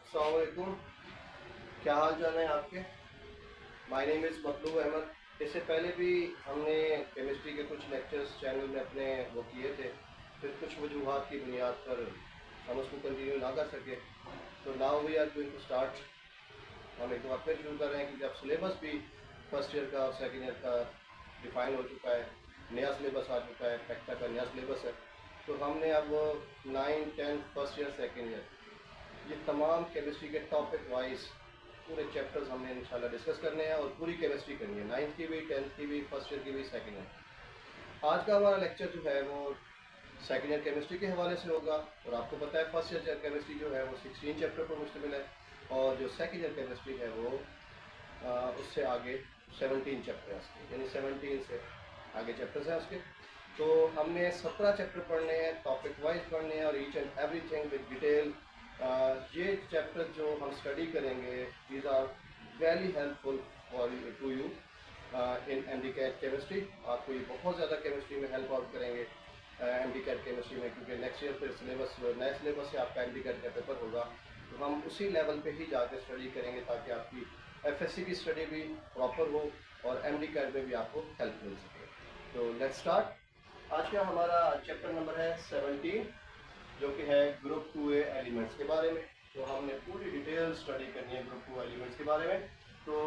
अस्सलाम वालेकुम। क्या हाल चाल है आपके? My name is Matloob Ahmad. इससे पहले भी हमने केमिस्ट्री के कुछ लेक्चर्स चैनल में अपने वो किए थे, फिर कुछ वजूहात की बुनियाद पर हम उसको कंटिन्यू ना कर सके, तो now we are going to start. हम एक बार फिर शुरू कर रहे हैं कि जब सिलेबस भी फर्स्ट ईयर का और सेकेंड ईयर का डिफ़ाइन हो चुका है, नया सिलेबस आ चुका है, पैक्टा का नया सिलेबस है, तो हमने अब 9, 10 फर्स्ट ईयर सेकेंड ईयर ये तमाम केमिस्ट्री के टॉपिक वाइज पूरे चैप्टर्स हमने इंशाल्लाह डिस्कस करने हैं और पूरी केमिस्ट्री करनी है, 9th की भी, 10th की भी, फर्स्ट ईयर की भी, सेकेंड ईयर। आज का हमारा लेक्चर जो है वो सेकेंड ईयर केमिस्ट्री के हवाले से होगा। और आपको पता है फर्स्ट ईयर केमिस्ट्री जो है वो 16 चैप्टर पर मुश्तमिल है, और जो सेकेंड ईयर केमिस्ट्री है वो उससे आगे 17 चैप्टर है उसके, यानी 17 से आगे चैप्टर्स हैं उसके। तो हमने 17 चैप्टर पढ़ने हैं, टॉपिक वाइज पढ़ने हैं, और each and everything with detail. ये चैप्टर जो हम स्टडी करेंगे these are very helpful for to you in MDCAT chemistry. आपको ये बहुत ज़्यादा केमिस्ट्री में हेल्प आउट करेंगे एमडीकैट केमिस्ट्री में, क्योंकि नेक्स्ट ईयर फिर सिलेबस नए सिलेबस से आपका एमडीकैट का पेपर होगा, तो हम उसी लेवल पे ही जाकर स्टडी करेंगे ताकि आपकी एफएससी की स्टडी भी प्रॉपर हो और एमडीकैट में भी आपको हेल्प मिल सके। तो लेट्स स्टार्ट। आज का हमारा चैप्टर नंबर है 17, जो कि है ग्रुप 2A एलिमेंट्स के बारे में। तो हमने पूरी डिटेल स्टडी करनी है ग्रुप 2 एलिमेंट्स के बारे में। तो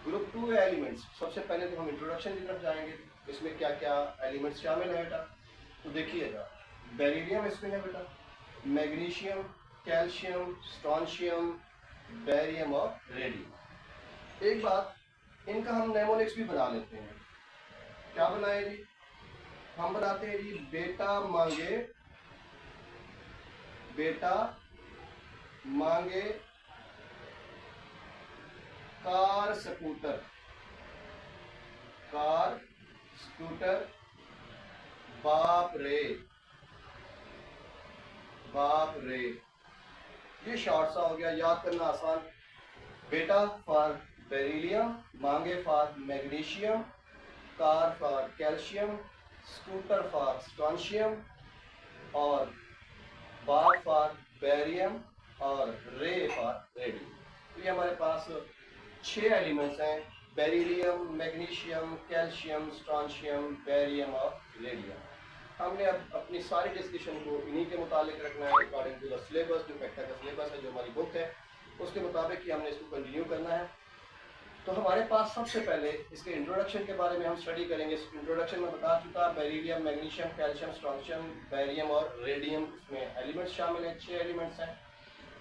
ग्रुप 2A एलिमेंट्स, सबसे पहले तो हम इंट्रोडक्शन की तरफ जाएंगे, इसमें क्या क्या एलिमेंट्स शामिल है बेटा। तो देखिएगा, बेरिलियम इसमें है बेटा, मैग्नीशियम, कैल्शियम, स्ट्रॉन्शियम, बेरियम और रेडियम। एक बात, इनका हम नेमोनिक्स भी बना लेते हैं। क्या बनाए जी? हम बनाते हैं जी बेटा मांगे, बेटा मांगे कार स्कूटर, कार स्कूटर, बाप रे, बाप रे। ये शॉर्ट सा हो गया, याद करना आसान। बेटा फॉर बेरिलियम, मांगे for magnesium, car for calcium, scooter for strontium, और बाप फॉर बेरियम, और रे फॉर रेडियम। तो ये हमारे पास 6 एलिमेंट्स हैं, beryllium, magnesium, calcium, strontium, barium और रेडियम। हमने अब अपनी सारी डिस्कशन को इन्हीं के मुताबिक रखना है, अकॉर्डिंग टू द सिलेबस, जो पैक्टा का सिलेबस है, जो हमारी बुक है, उसके मुताबिक ही हमने इसको कंटिन्यू करना है। तो हमारे पास सबसे पहले इसके इंट्रोडक्शन के बारे में हम स्टडी करेंगे। इंट्रोडक्शन में बता चुका, beryllium, magnesium, calcium, strontium, barium और रेडियम इसमें एलिमेंट्स शामिल हैं, 6 एलिमेंट्स हैं।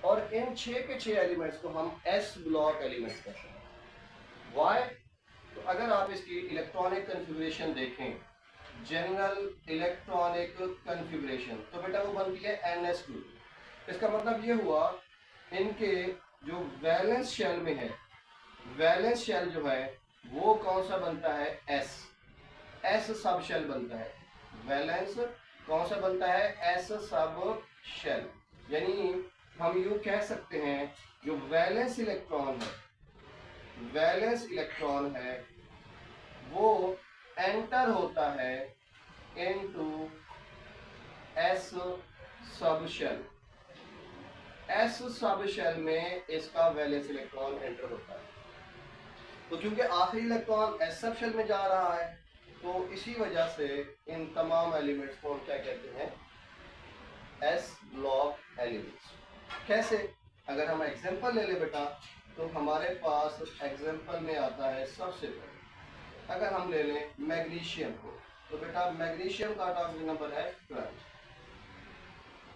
और इन 6 के 6 एलिमेंट्स को हम एस ब्लॉक एलिमेंट्स कहते हैं। वाई? तो अगर आप इसकी इलेक्ट्रॉनिक कन्फिगरेशन देखें, जनरल इलेक्ट्रॉनिक कन्फिगरेशन, तो बेटा वो बनती है NS2। इसका मतलब ये हुआ, इनके जो वैलेंस शेल में है, वैलेंस शेल जो है वो कौन सा बनता है? एस सब शेल बनता है। वैलेंस कौन सा बनता है? S sub shell. यानी हम यूं कह सकते हैं, जो वैलेंस इलेक्ट्रॉन है, वैलेंस इलेक्ट्रॉन है, वो एंटर होता है into S sub shell. S sub shell में इसका वैलेंस इलेक्ट्रॉन एंटर होता है। तो क्योंकि आखिरी इलेक्ट्रॉन एस सब शेल में जा रहा है, तो इसी वजह से इन तमाम एलिमेंट्स को हम क्या कहते हैं? S block elements. कैसे? अगर हम एग्जांपल ले ले बेटा, तो हमारे पास एग्जांपल में आता है सबसे पहले, अगर हम ले लें मैग्नीशियम को, तो बेटा मैग्नीशियम का एटॉमिक नंबर है 12।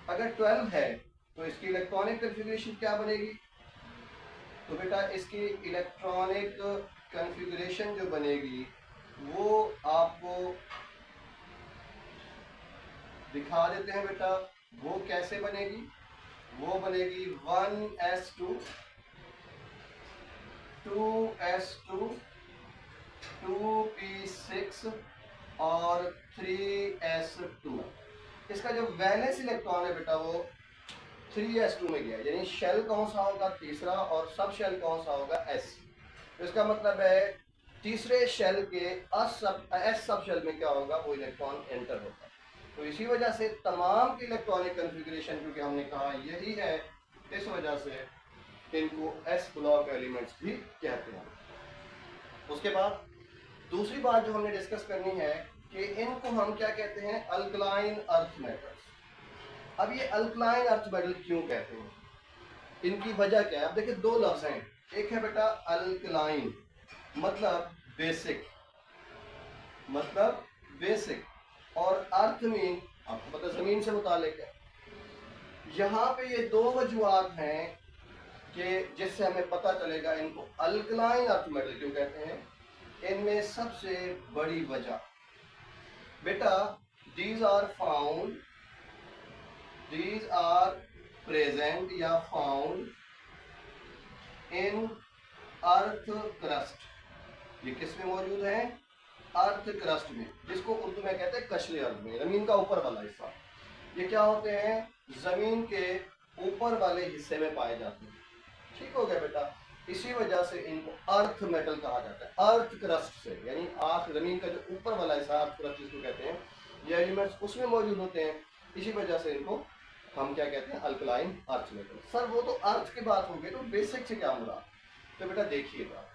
अगर 12 है तो इसकी इलेक्ट्रॉनिक कन्फिगरेशन क्या बनेगी? तो बेटा इसकी इलेक्ट्रॉनिक कन्फिगरेशन जो बनेगी वो आपको दिखा देते हैं बेटा। वो कैसे बनेगी? वो बनेगी 1s2, 2s2, 2p6 और 3s2। इसका जो वैलेंस इलेक्ट्रॉन है बेटा वो 3s2 में गया, यानी शेल कौन सा होगा? तीसरा, और सब शेल कौन सा होगा? s। तो इसका मतलब है तीसरे शेल के एस सब शेल में क्या होगा? वो इलेक्ट्रॉन एंटर होगा। तो इसी वजह से तमाम की इलेक्ट्रॉनिक कन्फिगरेशन, क्योंकि हमने कहा यही है इस वजह से इनको एस ब्लॉक एलिमेंट्स भी कहते हैं। उसके बाद दूसरी बात जो हमने डिस्कस करनी है कि इनको हम क्या कहते हैं, अल्कलाइन अर्थ मेटल्स। अब ये अल्कलाइन अर्थ मेटल क्यों कहते हैं, इनकी वजह क्या है। अब देखिए दो लफ्ज हैं, एक है बेटा अल्कलाइन मतलब बेसिक, और अर्थ में आपको पता जमीन से मुतालिक है। यहाँ पे ये दो वजूहात हैं कि जिससे हमें पता चलेगा इनको अल्कलाइन अर्थ मेटल क्यों कहते हैं। इनमें सबसे बड़ी वजह बेटा, these are present या found in अर्थ क्रस्ट। ये किस में मौजूद है, अर्थ क्रस्ट में, जिसको उर्दू में कहते हैं कशरे अर्थ में, जमीन का ऊपर वाला हिस्सा। ये क्या होते हैं, जमीन के ऊपर वाले हिस्से में पाए जाते हैं। ठीक हो गया बेटा, इसी वजह से इनको अर्थ मेटल कहा जाता है, अर्थ क्रस्ट से, यानी आख जमीन का जो ऊपर वाला हिस्सा अर्थ क्रस्ट जिसको कहते हैं, ये एलिमेंट्स उसमें मौजूद होते हैं। इसी वजह से इनको हम क्या कहते हैं, अल्कलाइन अर्थ मेटल। सर वो तो अर्थ की बात हो गई, तो बेसिक से क्या मुराद। तो बेटा देखिएगा,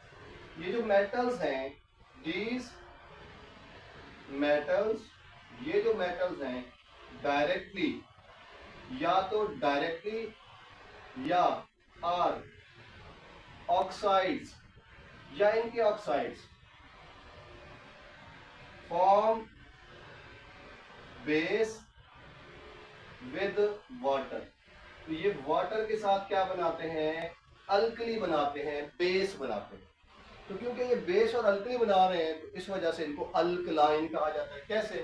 ये जो मेटल्स हैं, दीज मेटल्स, ये जो मेटल्स हैं डायरेक्टली या आर ऑक्साइड्स या इनके oxides form base with water. तो ये वाटर के साथ क्या बनाते हैं, अल्कली बनाते हैं, बेस बनाते हैं। तो क्योंकि ये बेस और अल्कली बना रहे हैं, तो इस वजह से इनको अल्कलाइन कहा जाता है। कैसे,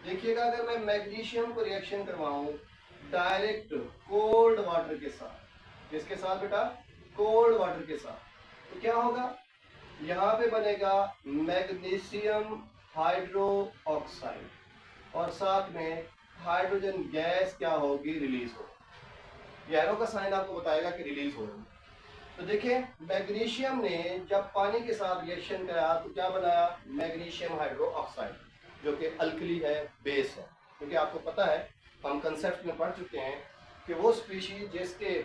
देखिएगा, अगर मैं मैग्नीशियम को रिएक्शन करवाऊं डायरेक्ट कोल्ड वाटर के साथ, किसके साथ बेटा, कोल्ड वाटर के साथ, तो क्या होगा, यहाँ पे बनेगा मैग्नीशियम हाइड्रो ऑक्साइड और साथ में हाइड्रोजन गैस क्या होगी, रिलीज होगी। एरो का साइन आपको बताएगा कि रिलीज होगी। तो देखिए मैग्नीशियम ने जब पानी के साथ रिएक्शन कराया तो क्या बनाया, मैग्नीशियम हाइड्रो ऑक्साइड, जो कि अल्कली है, बेस है। क्योंकि आपको पता है, हम कंसेप्ट में पढ़ चुके हैं कि वो स्पीशीज जिसके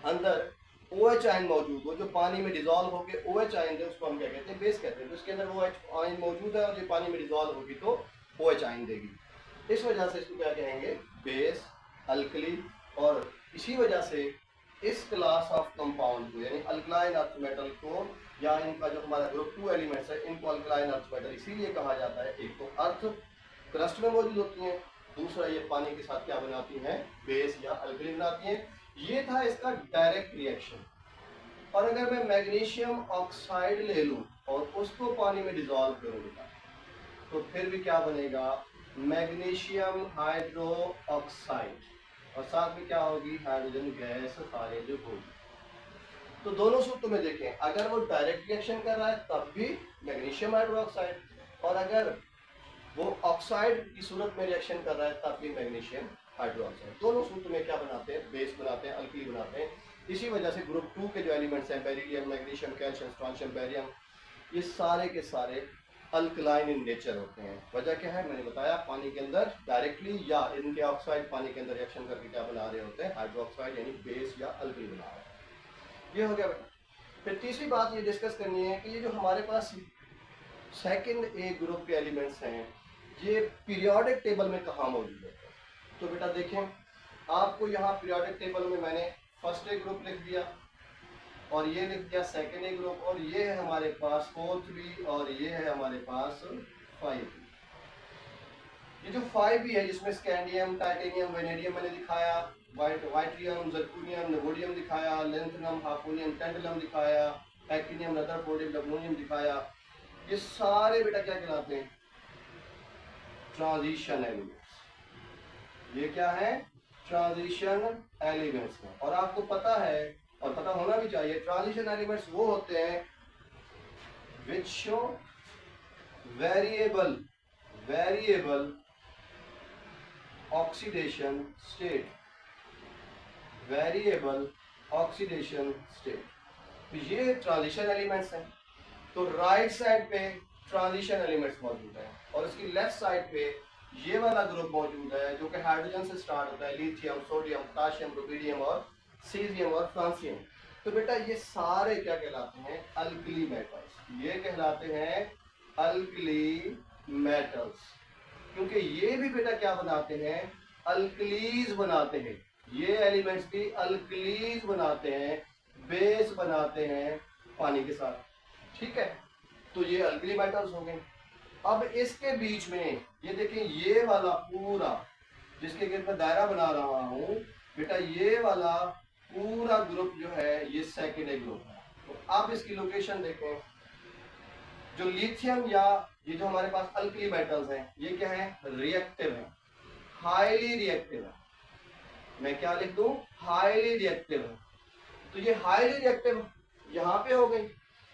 अंदर OH आयन मौजूद हो, जो पानी में डिजॉल्व होकर OH आयन है, उसको हम क्या कहते हैं, बेस कहते हैं। तो उसके अंदर OH आयन मौजूद है और ये पानी में डिजॉल्व होगी तो OH आयन देगी। इस वजह से इसको क्या कहेंगे, बेस, अल्कली। और इसी वजह से इस क्लास ऑफ कंपाउंड को, यानी अल्कलाइन अर्थ मेटल को, या इनका जो हमारा ग्रुप 2 एलिमेंट्स है, इनको अल्कलाइन अर्थ मेटल इसीलिए कहा जाता है। एक तो अर्थ क्रस्ट में मौजूद होती हैं, दूसरा ये पानी के साथ क्या बनाती हैं, बेस या अल्कली बनाती हैं। ये था इसका डायरेक्ट रिएक्शन। और अगर मैं मैग्नीशियम ऑक्साइड ले लूं और उसको पानी में डिजॉल्व करूंगा तो फिर भी क्या बनेगा, मैग्नीशियम हाइड्रो ऑक्साइड, और साथ में क्या होगी, हाइड्रोजन गैस खारिज होगी। तो दोनों सूत्र में देखें, अगर वो डायरेक्ट रिएक्शन कर रहा है तब भी मैग्नीशियम हाइड्रो ऑक्साइड, और अगर वो ऑक्साइड की सूरत में रिएक्शन कर रहा है तब भी मैग्नीशियम हाइड्रो ऑक्साइड। दोनों सूत्र में क्या बनाते हैं, बेस बनाते हैं, अल्कली बनाते हैं। इसी वजह से ग्रुप 2 के जो एलिमेंट्स हैं, beryllium, magnesium, calcium, strontium, barium, ये सारे के सारे अल्कलाइन इन नेचर होते हैं। वजह क्या है, मैंने बताया, पानी के अंदर डायरेक्टली या इनके ऑक्साइड पानी के अंदर रिएक्शन करके क्या बना रहे होते हैं, हाइड्रोक्साइड, यानी बेस या अल्कली बना रहे हैं। ये हो गया बेटा। फिर तीसरी बात ये डिस्कस करनी है कि ये जो हमारे पास सेकंड ए ग्रुप के एलिमेंट्स हैं, ये पीरियोडिक टेबल में कहाँ मौजूद है। तो बेटा देखें, आपको यहाँ पीरियोडिक टेबल में मैंने फर्स्ट ए ग्रुप लिख दिया, और ये लिख दिया सेकेंड ए ग्रुप, और ये है हमारे पास 4-3, और ये है हमारे पास 5। ये जो 5 है जिसमें स्कैंडियम, टाइटेनियम, वेनेडियम मैंने दिखाया, वाइट्रियम, जर्कोनियम, नेगोडियम दिखाया, लेंथनम, हाफोनियम, टेंडलम दिखाया, एक्टिनियम, रदरफोर्डियम, डबलोनियम दिखाया। ये सारे बेटा क्या कहलाते हैं, ट्रांजिशन एलिमेंट्स। ये क्या है, ट्रांजिशन एलिमेंट्स हैं। और आपको पता है, और पता होना भी चाहिए, ट्रांजिशन एलिमेंट्स वो होते हैं which show variable oxidation state, तो ये ट्रांजिशन एलिमेंट्स हैं। तो राइट साइड पे ट्रांजिशन एलिमेंट्स मौजूद है, और इसकी लेफ्ट साइड पे ये वाला ग्रुप मौजूद है जो कि हाइड्रोजन से स्टार्ट होता है, लिथियम, सोडियम, पोटाशियम, रुबिडियम और सीजियम और फ्रांसियम। तो बेटा ये सारे क्या कहलाते हैं? Alkali metals. ये कहलाते हैं अल्कली मेटल्स, क्योंकि ये भी बेटा क्या बनाते हैं? अल्कलीज बनाते हैं। ये एलिमेंट्स भी अल्कलीज बनाते हैं, बेस बनाते हैं पानी के साथ। ठीक है, तो ये अल्कली मेटल्स हो गए। अब इसके बीच में ये देखिए, ये वाला पूरा जिसके गिर्द मैं दायरा बना रहा हूं बेटा, ये वाला पूरा ग्रुप जो है ये सेकेंडरी ग्रुप है। तो अब इसकी लोकेशन देखें, जो लिथियम या ये जो हमारे पास अल्कली मेटल्स हैं, ये क्या है? रिएक्टिव है, हाईली रिएक्टिव है। मैं क्या लिख दूं? हाईली रिएक्टिव है। तो ये हाईली रिएक्टिव यहाँ पे हो गई,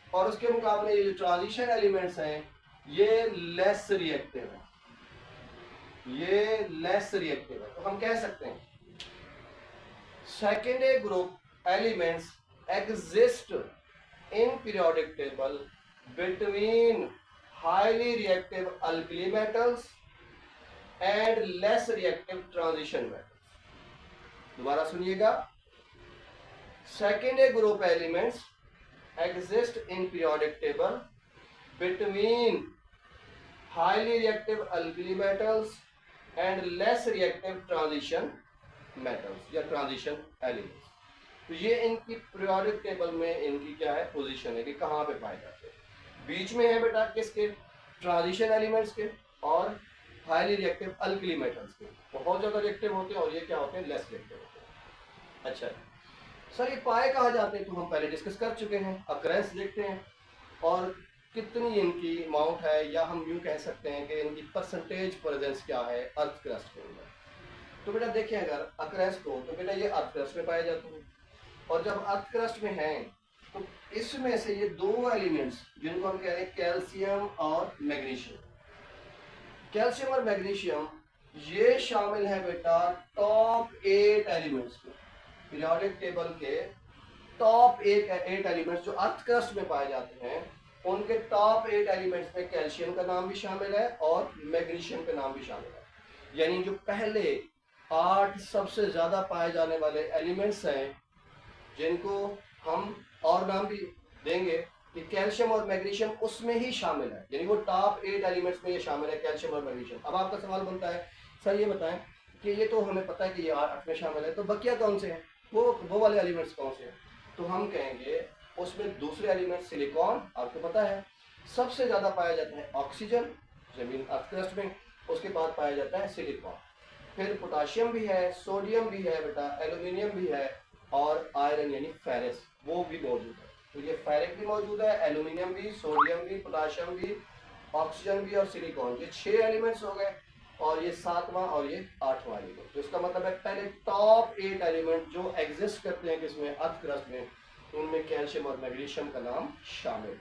और उसके मुकाबले ये जो ट्रांजिशन एलिमेंट्स हैं ये लेस रिएक्टिव है, ये लेस रिएक्टिव है। तो हम कह सकते हैं secondary group elements exist in periodic table between highly reactive alkali metals and less reactive transition metals. दोबारा सुनिएगा, secondary group elements exist in periodic table between highly reactive alkali metals and less reactive transition metals या transition elements. तो ये इनकी periodic table में इनकी क्या है? पोजीशन है कि कहाँ पे पाए जाते हैं। बीच में है बेटा किसके? ट्रांजिशन एलिमेंट्स के और हाईली रिएक्टिव अल्कली मेटल्स के। बहुत ज्यादा रिएक्टिव होते हैं और ये क्या होते हैं? लेस रिएक्टिव होते हैं। अच्छा सर, ये पाए कहाँ जाते हैं? तो हम पहले डिस्कस कर चुके हैं। अकरेंस देखते हैं और कितनी इनकी अमाउंट है, या हम यूं कह सकते हैं कि इनकी परसेंटेज प्रेजेंस क्या है अर्थ क्रस्ट के अंदर। तो बेटा देखिए, अगर अकरेंस को, तो बेटा ये अर्थ क्रस्ट में पाए जाते हैं, और जब अर्थ क्रस्ट में हैं तो इसमें से ये दो एलिमेंट्स जिनको हम कह रहे हैं कैल्शियम और मैग्नीशियम, कैल्शियम और मैग्नीशियम ये शामिल है बेटा टॉप 8 एलिमेंट्स में। पीरियोडिक टेबल के टॉप 8 एलिमेंट्स जो अर्थ क्रस्ट में पाए जाते हैं, उनके टॉप 8 एलिमेंट्स में कैल्शियम का नाम भी शामिल है और मैग्नीशियम का नाम भी शामिल है। यानी जो पहले 8 सबसे ज्यादा पाए जाने वाले एलिमेंट्स हैं, जिनको हम और नाम भी देंगे कि कैल्शियम और मैग्नीशियम उसमें ही शामिल है, यानी वो टॉप 8 एलिमेंट्स में ये शामिल है, कैल्शियम और मैग्नीशियम। अब आपका सवाल बनता है, सर ये बताएं कि ये तो हमें पता है कि ये 8 में शामिल है, तो बकिया कौन से हैं? वो वाले एलिमेंट्स कौन से हैं? तो हम कहेंगे उसमें दूसरे एलिमेंट सिलिकॉन, आपको पता है। सबसे ज्यादा पाया जाता है ऑक्सीजन जमीन अर्थ क्रस्ट में, उसके बाद पाया जाता है सिलिकॉन, फिर पोटाशियम भी है, सोडियम भी है बेटा, एल्यूमिनियम भी है, और आयरन यानी फेरस वो भी मौजूद है। तो ये फेरिक भी मौजूद है, एल्यूमिनियम भी, सोडियम भी, पोटाशियम भी, ऑक्सीजन भी और सिलिकॉन। ये 6 एलिमेंट्स हो गए, और ये 7वां और ये 8वां एलिमेंट। तो इसका मतलब है पहले टॉप 8 एलिमेंट जो एग्जिस्ट करते हैं किसमें? अर्थ क्रस्ट में, उनमें कैल्शियम और मैग्नीशियम का नाम शामिल।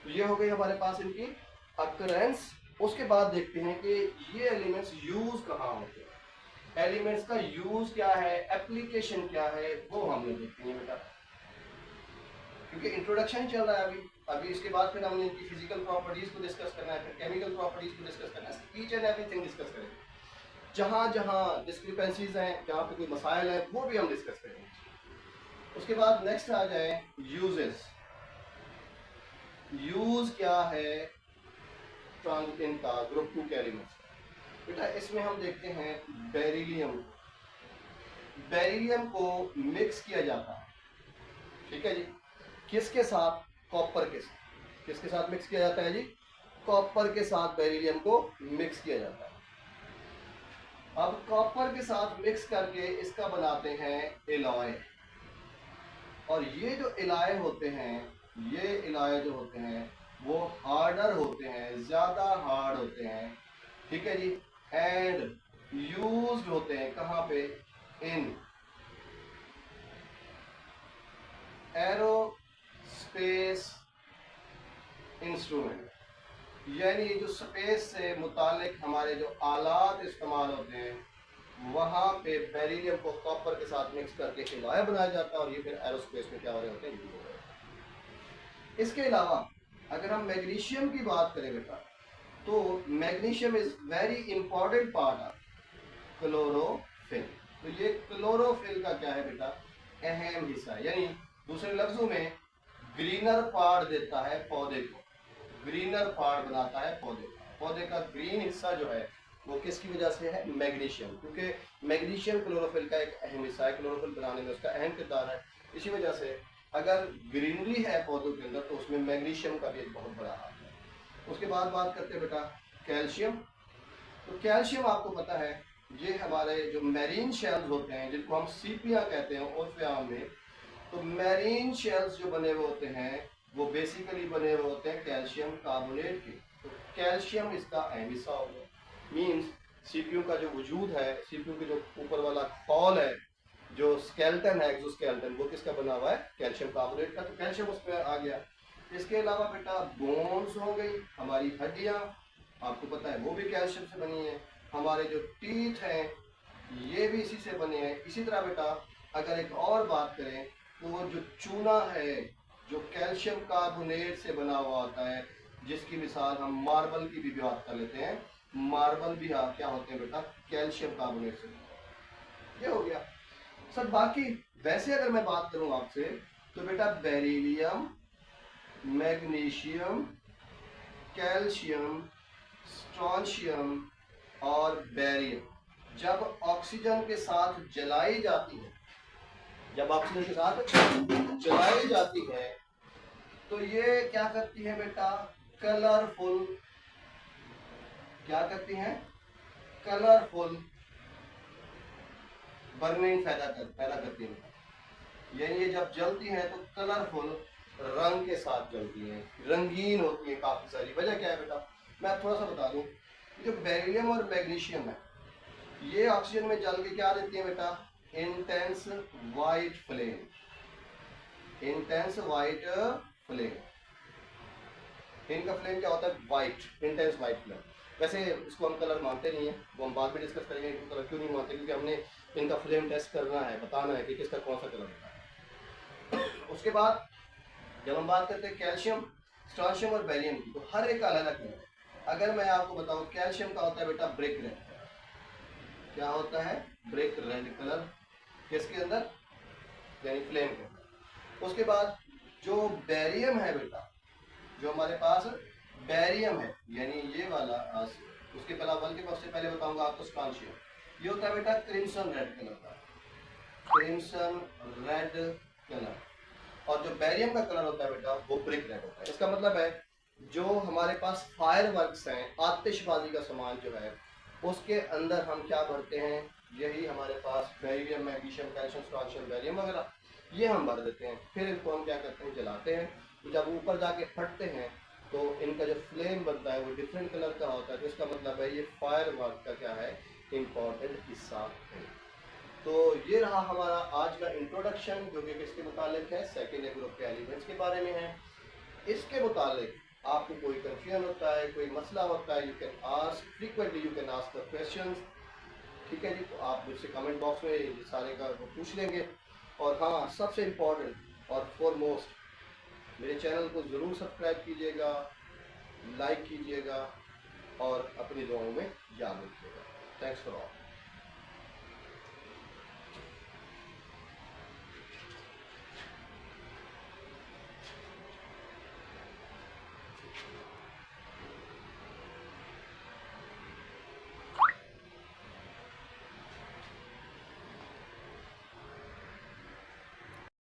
तो ये हो गई हमारे पास इनकी अकरेंस। उसके बाद देखते हैं कि ये एलिमेंट्स यूज कहाँ होते हैं, एलिमेंट्स का यूज क्या है, एप्लीकेशन क्या है, वो हमने देखते हैं बेटा, क्योंकि इंट्रोडक्शन चल रहा है अभी इसके बाद फिर हमने इनकी फिजिकल प्रॉपर्टीज को डिस्कस करना है, फिर केमिकल प्रॉपर्टीज को डिस्कस करना है, ईच एंड एवरीथिंग डिस्कस करेंगे। जहाँ जहाँ डिस्क्रिपेंसीज हैं, जहाँ पे कोई मसाइल है, वो भी हम डिस्कस करेंगे। उसके बाद नेक्स्ट आ जाए यूजेस। यूज क्या है ट्रांजिशन का ग्रुप 2 के एलिमेंट्स का? बेटा इसमें हम देखते हैं बेरिलियम। बेरिलियम को मिक्स किया जाता है, ठीक है जी, किसके साथ? कॉपर के साथ। किसके साथ मिक्स किया जाता है जी? कॉपर के साथ बेरिलियम को मिक्स किया जाता है। अब कॉपर के साथ मिक्स करके इसका बनाते हैं एलॉय, और ये जो एलॉय होते हैं, ये एलॉय जो होते हैं वो हार्डर होते हैं, ज्यादा हार्ड होते हैं, ठीक है जी, एंड यूज्ड होते हैं कहाँ पे? इन एरोस्पेस इंस्ट्रूमेंट, यानी जो स्पेस से मुतालिक हमारे जो आलात इस्तेमाल होते हैं, वहाँ पे बेरिलियम को कॉपर के साथ मिक्स करके एलॉय बनाया जाता है, और ये फिर एरोस्पेस में क्या हो रहे होते हैं? यूज हो रहे हैं। इसके अलावा अगर हम मैग्नीशियम की बात करें बेटा, तो magnesium is very important part of chlorophyll. तो ये क्लोरोफिल का क्या है बेटा? अहम हिस्सा है, यानी दूसरे लफ्जों में ग्रीनर पार्ट देता है पौधे को, ग्रीनर पार्ट बनाता है पौधे का। पौधे का ग्रीन हिस्सा जो है वो किसकी वजह से है? मैग्नीशियम, क्योंकि मैग्नीशियम क्लोरोफिल का एक अहम हिस्सा है, क्लोरोफिल बनाने में उसका अहम किरदार है। इसी वजह से अगर ग्रीनरी है पौधों के अंदर तो उसमें मैग्नीशियम का भी एक बहुत बड़ा हाथ है। उसके बाद बात करते हैं बेटा कैल्शियम। तो कैल्शियम आपको पता है ये हमारे जो मैरीन शेल्स होते हैं जिनको हम सीपिया कहते हैं उर्फ आम में, तो मैरीन शेल्स जो बने हुए होते हैं वो बेसिकली बने हुए होते हैं कैल्शियम कार्बोनेट के। तो कैल्शियम इसका अहम हिस्सा हो गया। मीन्स सीपीयू का जो वजूद है, सीपीयू के जो ऊपर वाला कॉल है, जो स्केलेटन है एक्सोस्केलेटन, वो किसका बना हुआ है? कैल्शियम कार्बोनेट का। तो कैल्शियम उस पर आ गया। इसके अलावा बेटा बोन्स हो गई, हमारी हड्डियाँ आपको पता है वो भी कैल्शियम से बनी है। हमारे जो टीथ हैं ये भी इसी से बने हैं। इसी तरह बेटा अगर एक और बात करें तो वो जो चूना है जो कैल्शियम कार्बोनेट से बना हुआ होता है, जिसकी मिसाल हम मार्बल की भी बात कर लेते हैं, मार्बल भी क्या होते हैं बेटा? कैल्शियम कार्बोनेट से। ये हो गया सर। बाकी वैसे अगर मैं बात करूं आपसे तो बेटा बेरिलियम, मैग्नीशियम, कैल्शियम, स्ट्रोंशियम और बेरियम जब ऑक्सीजन के साथ जलाई जाती है, जब ऑक्सीजन के साथ जलाई जाती है तो ये क्या करती है बेटा? कलरफुल, क्या करती हैं? कलरफुल बर्निंग पैदा करती है। यानी ये जब जलती हैं तो कलरफुल रंग के साथ जलती हैं, रंगीन होती हैं काफ़ी सारी। वजह क्या है बेटा? मैं थोड़ा सा बता दूं। जो बेरिलियम और मैग्नीशियम है ये ऑक्सीजन में जल के क्या देती है बेटा? Intense white flame, intense white flame. इनका फ्लेम क्या होता है? White, intense white flame. वैसे इसको हम कलर मानते नहीं है, वो हम बाद में डिस्कस करेंगे इनको कलर क्यों नहीं मानते, क्योंकि हमने इनका फ्लेम टेस्ट करना है, बताना है कि किसका कौन सा कलर होता है। उसके बाद जब हम बात करते हैं कैल्शियम, स्ट्रोंशियम और बेरियम की, तो हर एक का अलग अलग है। अगर मैं आपको बताऊं कैल्शियम का होता है बेटा ब्रिक रेड, क्या होता है? ब्रिक रेड कलर, किसके अंदर? यानी फ्लेम के अंदर। उसके बाद जो बेरियम है बेटा, जो हमारे पास बेरियम है यानी ये वाला उसके पहला के सबसे पहले बताऊंगा आपको स्ट्रोंशियम, ये होता है बेटा क्रिम्सन रेड कलर का, क्रिम्सन रेड कलर। और जो बेरियम का कलर होता है बेटा वो ब्रिक रेड होता है। इसका मतलब है जो हमारे पास फायर वर्क्स हैं, आतिशबाजी का सामान जो है उसके अंदर हम क्या भरते हैं? यही हमारे पास barium, magnesium, calcium, strontium, barium वगैरह ये हम भर देते हैं। फिर इनको हम क्या करते हैं? जलाते हैं। तो जब ऊपर जाके फटते हैं तो इनका जो फ्लेम बनता है वो डिफरेंट कलर का होता है। तो इसका मतलब है ये फायर वर्क का क्या है? इम्पॉर्टेंट हिस्सा है। तो ये रहा हमारा आज का इंट्रोडक्शन, जो कि किसके मुतालिक है? सेकेंड ग्रुप के एलिमेंट्स के बारे में है। इसके मुतालिक आपको कोई कंफ्यूजन होता है, कोई मसला होता है, you can ask frequently, you can ask the questions. ठीक है जी, तो आप मुझसे कमेंट बॉक्स में ये सारे का वो पूछ लेंगे। और हाँ, सबसे इम्पोर्टेंट और फॉरमोस्ट मेरे चैनल को ज़रूर सब्सक्राइब कीजिएगा, लाइक कीजिएगा और अपनी दुआओं में याद रखिएगा। Thanks for all.